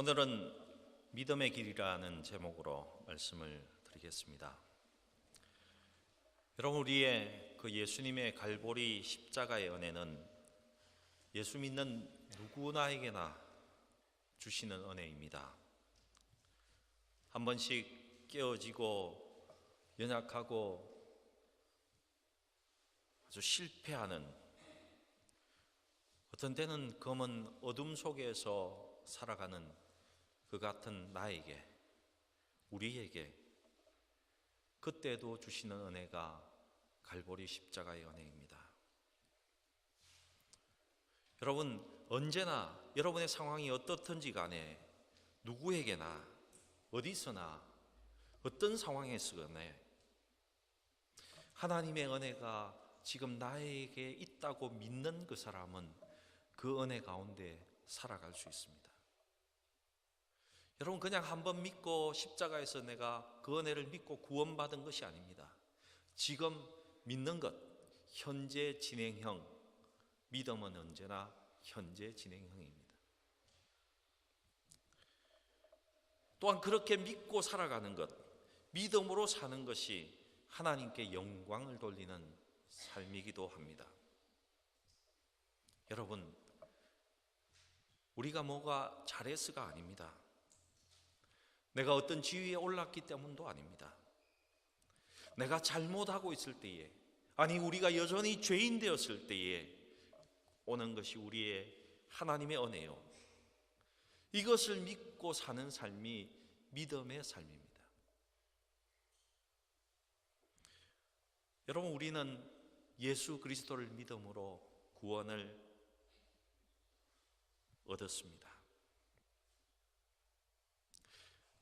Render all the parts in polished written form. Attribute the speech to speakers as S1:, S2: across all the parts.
S1: 오늘은 믿음의 길이라는 제목으로 말씀을 드리겠습니다. 여러분, 우리의 그 예수님의 갈보리 십자가의 은혜는 예수 믿는 누구나에게나 주시는 은혜입니다. 한 번씩 깨어지고 연약하고 아주 실패하는, 어떤 때는 검은 어둠 속에서 살아가는 그 같은 나에게, 우리에게 그때도 주시는 은혜가 갈보리 십자가의 은혜입니다. 여러분, 언제나 여러분의 상황이 어떻든지 간에 누구에게나 어디서나 어떤 상황에서나 하나님의 은혜가 지금 나에게 있다고 믿는 그 사람은 그 은혜 가운데 살아갈 수 있습니다. 여러분, 그냥 한번 믿고 십자가에서 내가 그 은혜를 믿고 구원받은 것이 아닙니다. 지금 믿는 것, 현재 진행형, 믿음은 언제나 현재 진행형입니다. 또한 그렇게 믿고 살아가는 것, 믿음으로 사는 것이 하나님께 영광을 돌리는 삶이기도 합니다. 여러분, 우리가 뭐가 잘해서가 아닙니다. 내가 어떤 지위에 올랐기 때문도 아닙니다. 내가 잘못하고 있을 때에, 아니 우리가 여전히 죄인 되었을 때에 오는 것이 우리의 하나님의 은혜요, 이것을 믿고 사는 삶이 믿음의 삶입니다. 여러분, 우리는 예수 그리스도를 믿음으로 구원을 얻었습니다.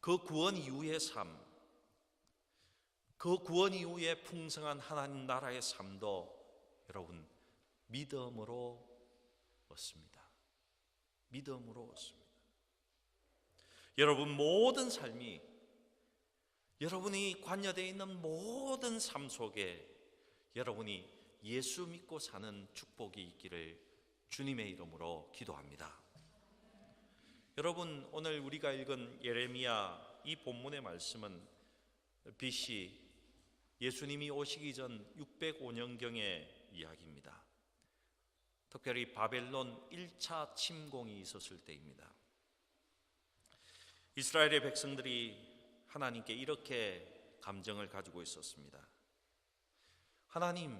S1: 그 구원 이후의 삶, 그 구원 이후의 풍성한 하나님 나라의 삶도 여러분 믿음으로 얻습니다. 믿음으로 얻습니다. 여러분, 모든 삶이, 여러분이 관여되어 있는 모든 삶 속에 여러분이 예수 믿고 사는 축복이 있기를 주님의 이름으로 기도합니다. 여러분, 오늘 우리가 읽은 예레미야 이 본문의 말씀은 BC 예수님이 오시기 전 605년경의 이야기입니다. 특별히 바벨론 1차 침공이 있었을 때입니다. 이스라엘의 백성들이 하나님께 이렇게 감정을 가지고 있었습니다. 하나님,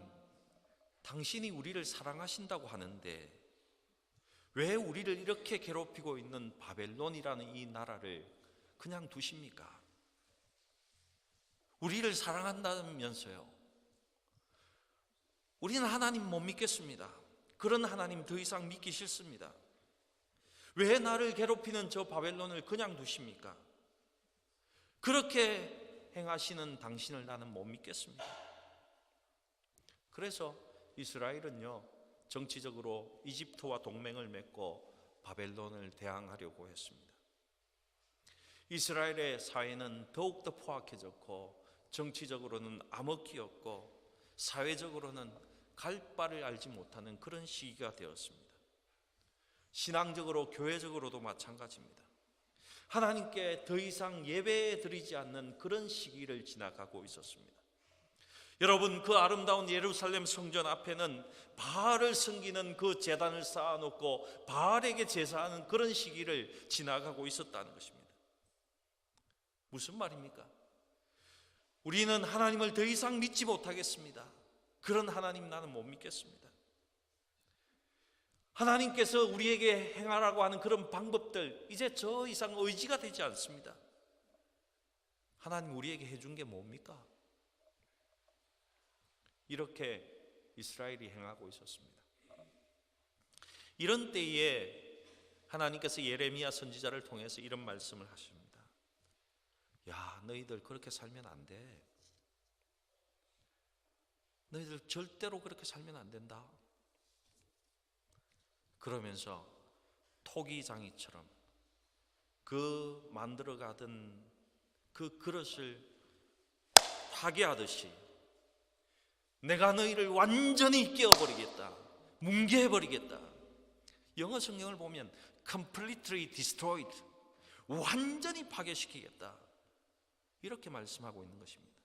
S1: 당신이 우리를 사랑하신다고 하는데 왜 우리를 이렇게 괴롭히고 있는 바벨론이라는 이 나라를 그냥 두십니까? 우리를 사랑한다면서요. 우리는 하나님 못 믿겠습니다. 그런 하나님 더 이상 믿기 싫습니다. 왜 나를 괴롭히는 저 바벨론을 그냥 두십니까? 그렇게 행하시는 당신을 나는 못 믿겠습니다. 그래서 이스라엘은요, 정치적으로 이집트와 동맹을 맺고 바벨론을 대항하려고 했습니다. 이스라엘의 사회는 더욱더 포악해졌고, 정치적으로는 암흑기였고, 사회적으로는 갈 바를 알지 못하는 그런 시기가 되었습니다. 신앙적으로, 교회적으로도 마찬가지입니다. 하나님께 더 이상 예배 드리지 않는 그런 시기를 지나가고 있었습니다. 여러분, 그 아름다운 예루살렘 성전 앞에는 바알을 섬기는 그 제단을 쌓아놓고 바알에게 제사하는 그런 시기를 지나가고 있었다는 것입니다. 무슨 말입니까? 우리는 하나님을 더 이상 믿지 못하겠습니다. 그런 하나님 나는 못 믿겠습니다. 하나님께서 우리에게 행하라고 하는 그런 방법들, 이제 저 이상 의지가 되지 않습니다. 하나님 우리에게 해준 게 뭡니까? 이렇게 이스라엘이 행하고 있었습니다. 이런 때에 하나님께서 예레미야 선지자를 통해서 이런 말씀을 하십니다. 야, 너희들 그렇게 살면 안 돼. 너희들 절대로 그렇게 살면 안 된다. 그러면서 토기장이처럼 그 만들어가던 그 그릇을 파괴하듯이 내가 너희를 완전히 깨어버리겠다, 뭉개버리겠다. 영어 성경을 보면 completely destroyed, 완전히 파괴시키겠다, 이렇게 말씀하고 있는 것입니다.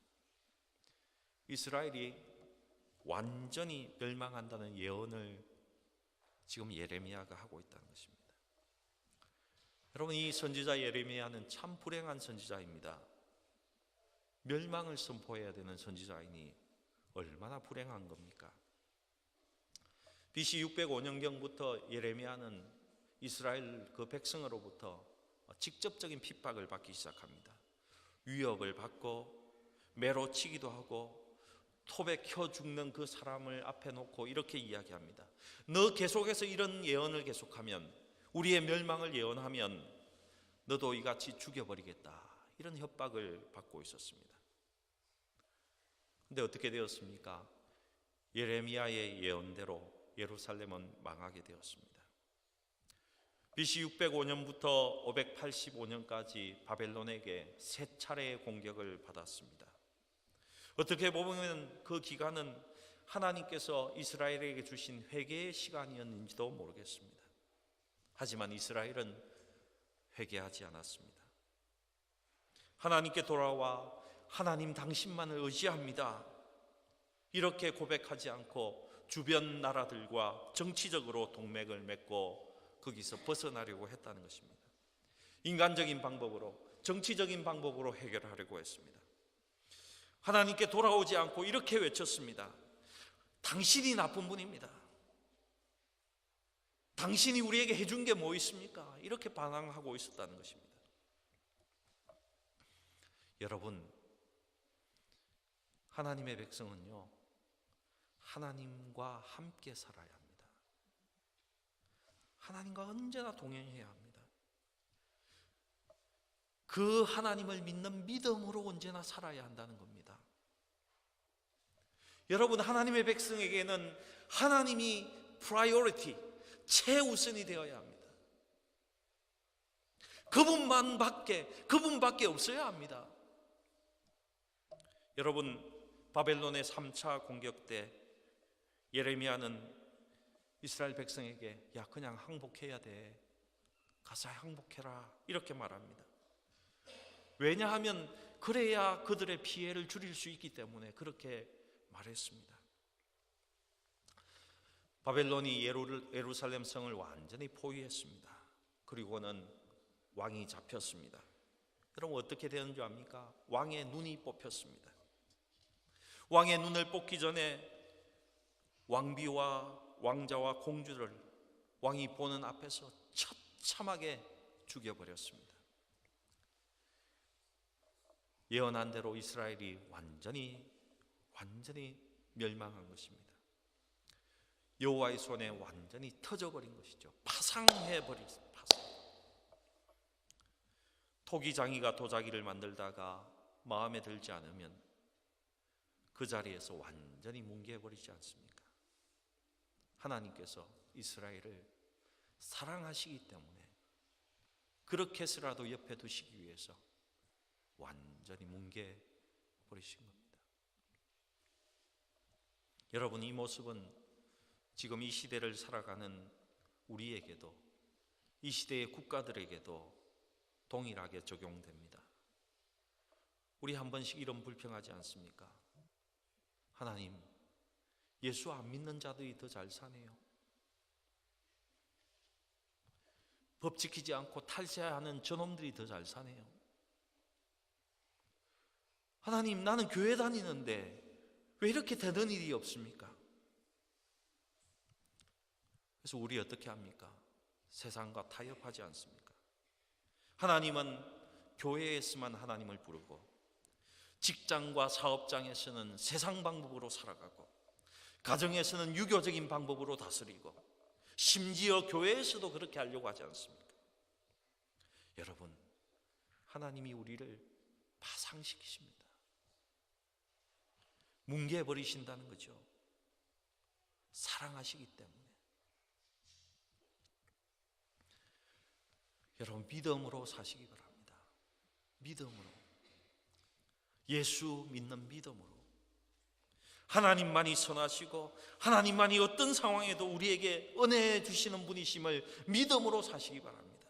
S1: 이스라엘이 완전히 멸망한다는 예언을 지금 예레미야가 하고 있다는 것입니다. 여러분, 이 선지자 예레미야는 참 불행한 선지자입니다. 멸망을 선포해야 되는 선지자이니 얼마나 불행한 겁니까? BC 605년경부터 예레미야는 이스라엘 그 백성으로부터 직접적인 핍박을 받기 시작합니다. 위협을 받고 매로 치기도 하고 톱에 켜 죽는 그 사람을 앞에 놓고 이렇게 이야기합니다. 너 계속해서 이런 예언을 계속하면, 우리의 멸망을 예언하면 너도 이같이 죽여버리겠다, 이런 협박을 받고 있었습니다. 그런데 어떻게 되었습니까? 예레미야의 예언대로 예루살렘은 망하게 되었습니다. BC 605년부터 585년까지 바벨론에게 세 차례의 공격을 받았습니다. 어떻게 보면 그 기간은 하나님께서 이스라엘에게 주신 회개의 시간이었는지도 모르겠습니다. 하지만 이스라엘은 회개하지 않았습니다. 하나님께 돌아와 하나님 당신만을 의지합니다, 이렇게 고백하지 않고 주변 나라들과 정치적으로 동맹을 맺고 거기서 벗어나려고 했다는 것입니다. 인간적인 방법으로, 정치적인 방법으로 해결하려고 했습니다. 하나님께 돌아오지 않고 이렇게 외쳤습니다. 당신이 나쁜 분입니다. 당신이 우리에게 해준 게 뭐 있습니까? 이렇게 반항하고 있었다는 것입니다. 여러분, 하나님의 백성은요, 하나님과 함께 살아야 합니다. 하나님과 언제나 동행해야 합니다. 그 하나님을 믿는 믿음으로 언제나 살아야 한다는 겁니다. 여러분, 하나님의 백성에게는 하나님이 프라이어리티, 최우선이 되어야 합니다. 그분밖에 없어야 합니다. 여러분, 바벨론의 3차 공격 때 예레미야는 이스라엘 백성에게 야, 그냥 항복해야 돼, 가서 항복해라, 이렇게 말합니다. 왜냐하면 그래야 그들의 피해를 줄일 수 있기 때문에 그렇게 말했습니다. 바벨론이 예루살렘 성을 완전히 포위했습니다. 그리고는 왕이 잡혔습니다. 여러분, 어떻게 되는 줄 압니까? 왕의 눈이 뽑혔습니다. 왕의 눈을 뽑기 전에 왕비와 왕자와 공주를 왕이 보는 앞에서 처참하게 죽여버렸습니다. 예언한 대로 이스라엘이 완전히 멸망한 것입니다. 여호와의 손에 완전히 터져버린 것이죠. 파상해버렸습니다. 토기장이가 도자기를 만들다가 마음에 들지 않으면 그 자리에서 완전히 뭉개버리지 않습니까? 하나님께서 이스라엘을 사랑하시기 때문에 그렇게 해서라도 옆에 두시기 위해서 완전히 뭉개버리신 겁니다. 여러분, 이 모습은 지금 이 시대를 살아가는 우리에게도, 이 시대의 국가들에게도 동일하게 적용됩니다. 우리 한 번씩 이런 불평하지 않습니까? 하나님, 예수 안 믿는 자들이 더 잘 사네요. 법 지키지 않고 탈세하는 저놈들이 더 잘 사네요. 하나님, 나는 교회 다니는데 왜 이렇게 되는 일이 없습니까? 그래서 우리 어떻게 합니까? 세상과 타협하지 않습니까? 하나님은 교회에서만 하나님을 부르고, 직장과 사업장에서는 세상 방법으로 살아가고, 가정에서는 유교적인 방법으로 다스리고, 심지어 교회에서도 그렇게 하려고 하지 않습니까? 여러분, 하나님이 우리를 파상시키십니다. 뭉개버리신다는 거죠. 사랑하시기 때문에. 여러분, 믿음으로 사시기 바랍니다. 믿음으로, 예수 믿는 믿음으로. 하나님만이 선하시고 하나님만이 어떤 상황에도 우리에게 은혜 주시는 분이심을 믿음으로 사시기 바랍니다.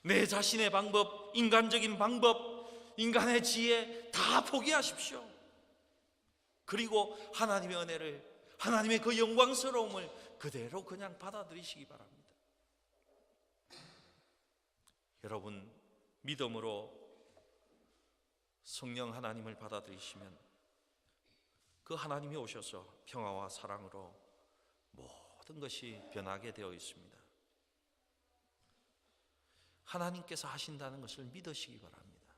S1: 내 자신의 방법, 인간적인 방법, 인간의 지혜 다 포기하십시오. 그리고 하나님의 은혜를, 하나님의 그 영광스러움을 그대로 그냥 받아들이시기 바랍니다. 여러분, 믿음으로 성령 하나님을 받아들이시면 그 하나님이 오셔서 평화와 사랑으로 모든 것이 변하게 되어 있습니다. 하나님께서 하신다는 것을 믿으시기 바랍니다.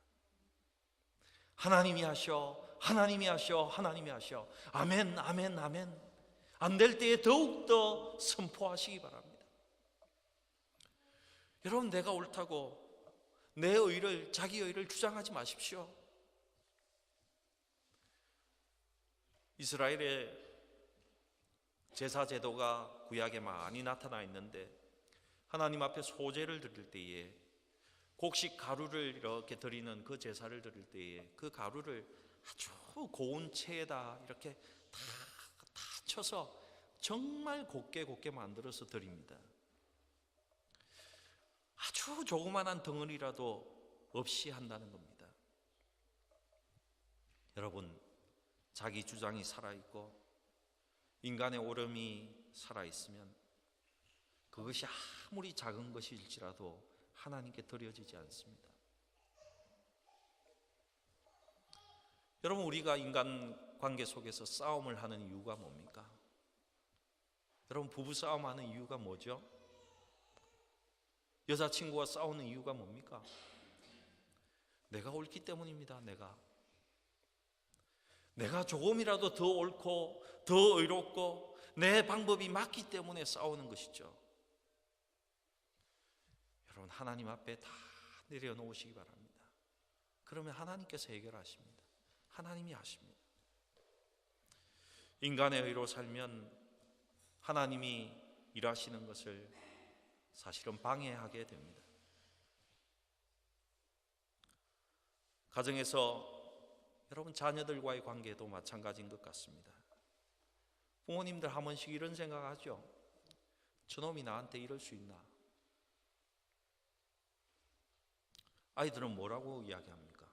S1: 하나님이 하셔, 하나님이 하셔, 하나님이 하셔. 아멘, 아멘, 아멘. 안 될 때에 더욱더 선포하시기 바랍니다. 여러분, 내가 옳다고 내 의를, 자기 의를 주장하지 마십시오. 이스라엘의 제사 제도가 구약에 많이 나타나 있는데, 하나님 앞에 소제를 드릴 때에 곡식 가루를 이렇게 드리는 그 제사를 드릴 때에 그 가루를 아주 고운 체에다 이렇게 다 쳐서 정말 곱게 만들어서 드립니다. 아주 조그만한 덩어리라도 없이 한다는 겁니다. 여러분, 자기 주장이 살아있고 인간의 오름이 살아있으면 그것이 아무리 작은 것일지라도 하나님께 드려지지 않습니다. 여러분, 우리가 인간 관계 속에서 싸움을 하는 이유가 뭡니까? 여러분, 부부 싸움하는 이유가 뭐죠? 여자친구와 싸우는 이유가 뭡니까? 내가 옳기 때문입니다. 내가 조금이라도 더 옳고 더 의롭고 내 방법이 맞기 때문에 싸우는 것이죠. 여러분, 하나님 앞에 다 내려놓으시기 바랍니다. 그러면 하나님께서 해결하십니다. 하나님이 하십니다. 인간의 의로 살면 하나님이 일하시는 것을 사실은 방해하게 됩니다. 가정에서 여러분, 자녀들과의 관계도 마찬가지인 것 같습니다. 부모님들 한 번씩 이런 생각하죠. 저놈이 나한테 이럴 수 있나? 아이들은 뭐라고 이야기합니까?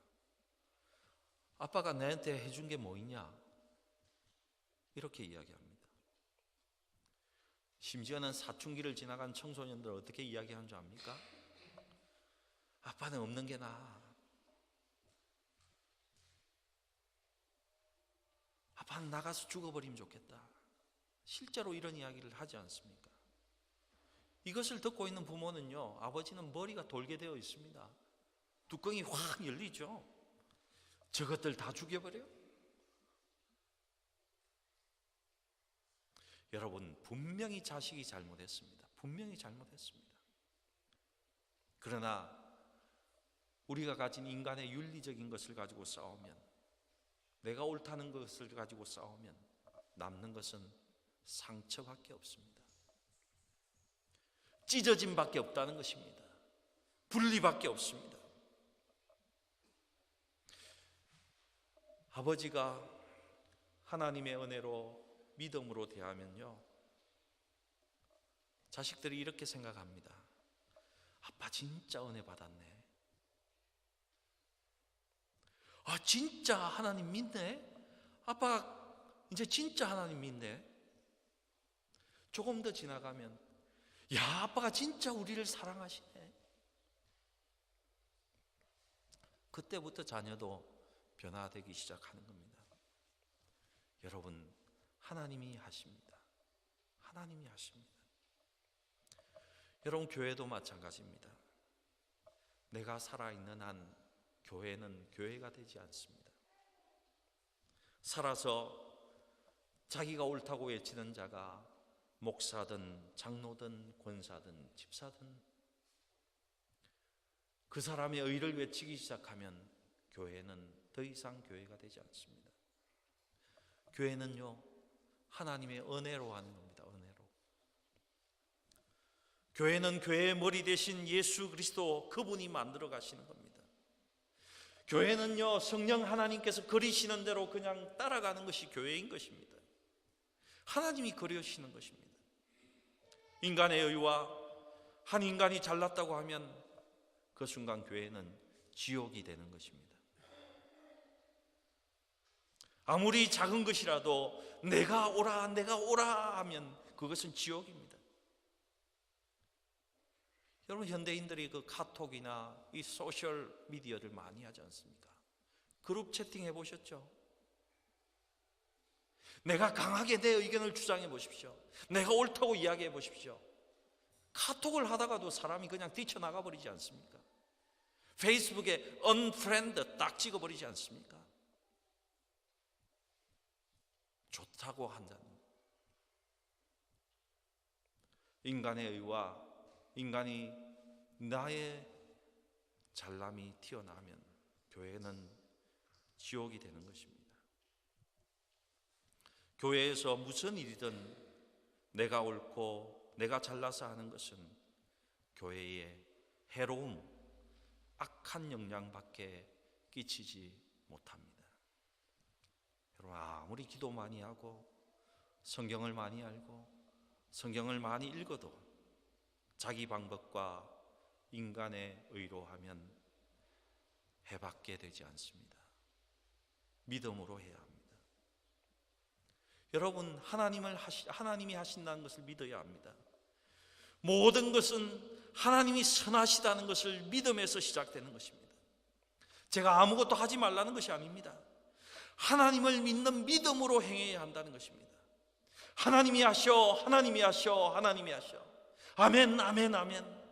S1: 아빠가 나한테 해준 게 뭐 있냐? 이렇게 이야기합니다. 심지어는 사춘기를 지나간 청소년들 어떻게 이야기하는 줄 압니까? 아빠는 없는 게 나아. 아빠는 나가서 죽어버리면 좋겠다. 실제로 이런 이야기를 하지 않습니까? 이것을 듣고 있는 부모는요, 아버지는 머리가 돌게 되어 있습니다. 뚜껑이 확 열리죠. 저것들 다 죽여버려? 여러분, 분명히 자식이 잘못했습니다. 분명히 잘못했습니다. 그러나 우리가 가진 인간의 윤리적인 것을 가지고 싸우면, 내가 옳다는 것을 가지고 싸우면 남는 것은 상처밖에 없습니다. 찢어짐밖에 없다는 것입니다. 분리밖에 없습니다. 아버지가 하나님의 은혜로 믿음으로 대하면요, 자식들이 이렇게 생각합니다. 아빠 진짜 은혜 받았네. 아, 진짜 하나님 믿네? 아빠가 이제 진짜 하나님 믿네? 조금 더 지나가면, 야, 아빠가 진짜 우리를 사랑하시네. 그때부터 자녀도 변화되기 시작하는 겁니다. 여러분, 하나님이 하십니다. 하나님이 하십니다. 여러분, 교회도 마찬가지입니다. 내가 살아있는 한 교회는 교회가 되지 않습니다. 살아서 자기가 옳다고 외치는 자가 목사든 장로든 권사든 집사든 그 사람의 의를 외치기 시작하면 교회는 더 이상 교회가 되지 않습니다. 교회는요, 하나님의 은혜로 하는 겁니다. 은혜로. 교회는 교회의 머리 대신 예수 그리스도, 그분이 만들어 가시는 겁니다. 교회는요, 성령 하나님께서 그리시는 대로 그냥 따라가는 것이 교회인 것입니다. 하나님이 그리시는 것입니다. 인간의 의와 한 인간이 잘났다고 하면 그 순간 교회는 지옥이 되는 것입니다. 아무리 작은 것이라도 내가 오라 내가 오라 하면 그것은 지옥입니다. 여러분, 현대인들이 그 카톡이나 이 소셜 미디어를 많이 하지 않습니까? 그룹 채팅 해보셨죠? 내가 강하게 내 의견을 주장해 보십시오. 내가 옳다고 이야기해 보십시오. 카톡을 하다가도 사람이 그냥 뛰쳐나가 버리지 않습니까? 페이스북에 unfriend 딱 찍어버리지 않습니까? 좋다고 한다는 인간의 의와 인간이 나의 잘남이 튀어나오면 교회는 지옥이 되는 것입니다. 교회에서 무슨 일이든 내가 옳고 내가 잘나서 하는 것은 교회에 해로움, 악한 영향밖에 끼치지 못합니다. 여러분, 아무리 기도 많이 하고 성경을 많이 알고 성경을 많이 읽어도 자기 방법과 인간의 의로 하면 해밖에 되지 않습니다. 믿음으로 해야 합니다. 여러분, 하나님이 하신다는 것을 믿어야 합니다. 모든 것은 하나님이 선하시다는 것을 믿음에서 시작되는 것입니다. 제가 아무것도 하지 말라는 것이 아닙니다. 하나님을 믿는 믿음으로 행해야 한다는 것입니다. 하나님이 하셔, 하나님이 하셔, 하나님이 하셔. 아멘, 아멘, 아멘.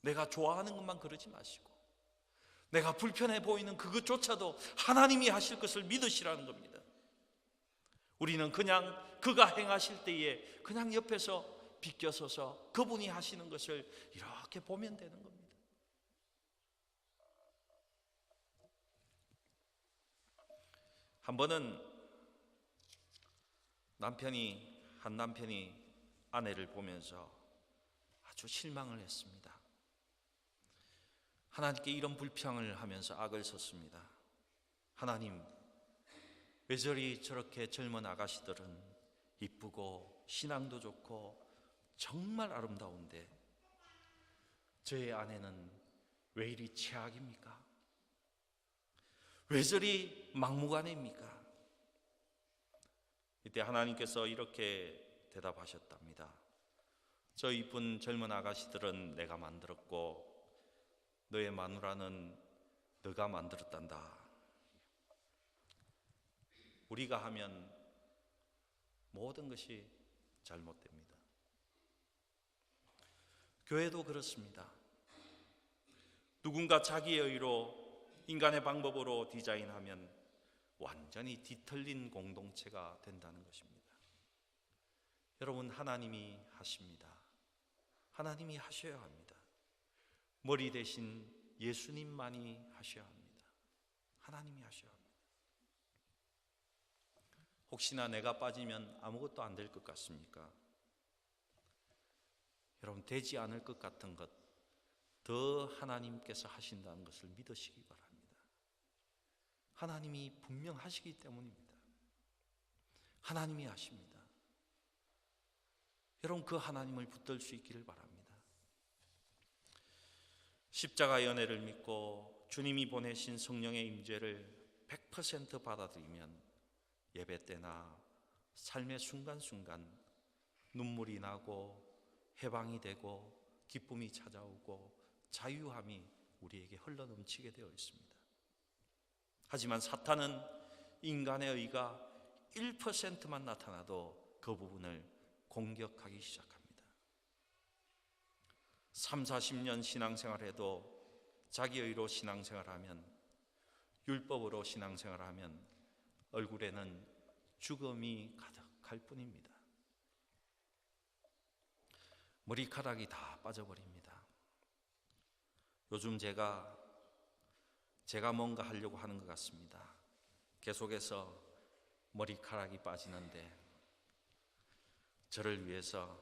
S1: 내가 좋아하는 것만 그러지 마시고 내가 불편해 보이는 그것조차도 하나님이 하실 것을 믿으시라는 겁니다. 우리는 그냥 그가 행하실 때에 그냥 옆에서 비껴서서 그분이 하시는 것을 이렇게 보면 되는 겁니다. 한 번은 한 남편이 아내를 보면서 아주 실망을 했습니다. 하나님께 이런 불평을 하면서 악을 썼습니다. 하나님, 왜 저렇게 젊은 아가씨들은 이쁘고 신앙도 좋고 정말 아름다운데 저의 아내는 왜 이리 최악입니까? 왜 저리 막무가내입니까? 이때 하나님께서 이렇게 대답하셨답니다. 저 이쁜 젊은 아가씨들은 내가 만들었고 너의 마누라는 너가 만들었단다. 우리가 하면 모든 것이 잘못됩니다. 교회도 그렇습니다. 누군가 자기의 의로 인간의 방법으로 디자인하면 완전히 뒤틀린 공동체가 된다는 것입니다. 여러분, 하나님이 하십니다. 하나님이 하셔야 합니다. 머리 대신 예수님만이 하셔야 합니다. 하나님이 하셔야 합니다. 혹시나 내가 빠지면 아무것도 안 될 것 같습니까? 여러분, 되지 않을 것 같은 것 더 하나님께서 하신다는 것을 믿으시기 바랍니다. 하나님이 분명 하시기 때문입니다. 하나님이 하십니다. 여러분, 그 하나님을 붙들 수 있기를 바랍니다. 십자가 연회를 믿고 주님이 보내신 성령의 임재를 100% 받아들이면 예배 때나 삶의 순간순간 눈물이 나고 해방이 되고 기쁨이 찾아오고 자유함이 우리에게 흘러넘치게 되어 있습니다. 하지만 사탄은 인간의 의가 1%만 나타나도 그 부분을 공격하기 시작합니다. 3, 40년 신앙생활해도 자기 의로 신앙생활하면, 율법으로 신앙생활하면 얼굴에는 죽음이 가득할 뿐입니다. 머리카락이 다 빠져버립니다. 요즘 제가 뭔가 하려고 하는 것 같습니다. 계속해서 머리카락이 빠지는데 저를 위해서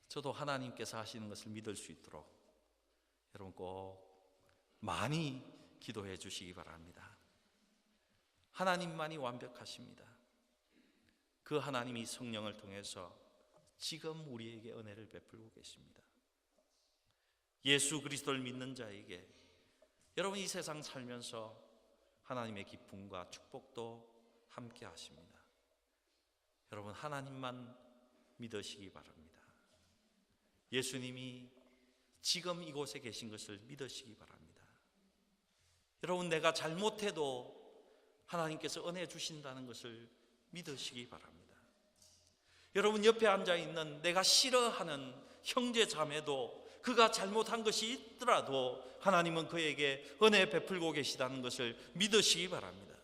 S1: 저도 하나님께서 하시는 것을 믿을 수 있도록 여러분 꼭 많이 기도해 주시기 바랍니다. 하나님만이 완벽하십니다. 그 하나님이 성령을 통해서 지금 우리에게 은혜를 베풀고 계십니다. 예수 그리스도를 믿는 자에게 여러분 이 세상 살면서 하나님의 기쁨과 축복도 함께 하십니다. 여러분 하나님만 믿으시기 바랍니다. 예수님이 지금 이곳에 계신 것을 믿으시기 바랍니다. 여러분 내가 잘못해도 하나님께서 은혜 주신다는 것을 믿으시기 바랍니다. 여러분 옆에 앉아있는 내가 싫어하는 형제 자매도 그가 잘못한 것이 있더라도 하나님은 그에게 은혜 베풀고 계시다는 것을 믿으시기 바랍니다.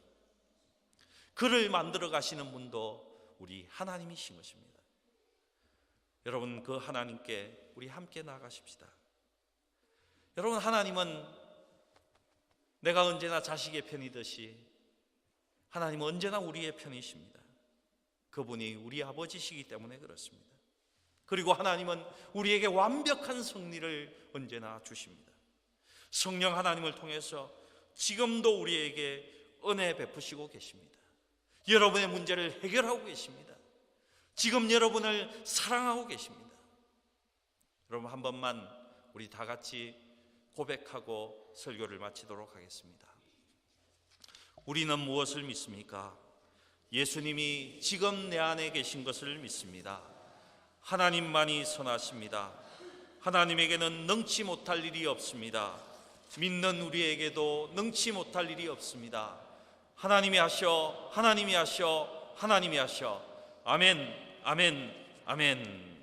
S1: 그를 만들어 가시는 분도 우리 하나님이신 것입니다. 여러분 그 하나님께 우리 함께 나아가십시다. 여러분 하나님은 내가 언제나 자식의 편이듯이 하나님은 언제나 우리의 편이십니다. 그분이 우리 아버지시기 때문에 그렇습니다. 그리고 하나님은 우리에게 완벽한 승리를 언제나 주십니다. 성령 하나님을 통해서 지금도 우리에게 은혜 베푸시고 계십니다. 여러분의 문제를 해결하고 계십니다. 지금 여러분을 사랑하고 계십니다. 여러분 한 번만 우리 다 같이 고백하고 설교를 마치도록 하겠습니다. 우리는 무엇을 믿습니까? 예수님이 지금 내 안에 계신 것을 믿습니다. 하나님만이 선하십니다. 하나님에게는 능치 못할 일이 없습니다. 믿는 우리에게도 능치 못할 일이 없습니다. 하나님이 하셔, 하나님이 하셔, 하나님이 하셔. 아멘, 아멘, 아멘.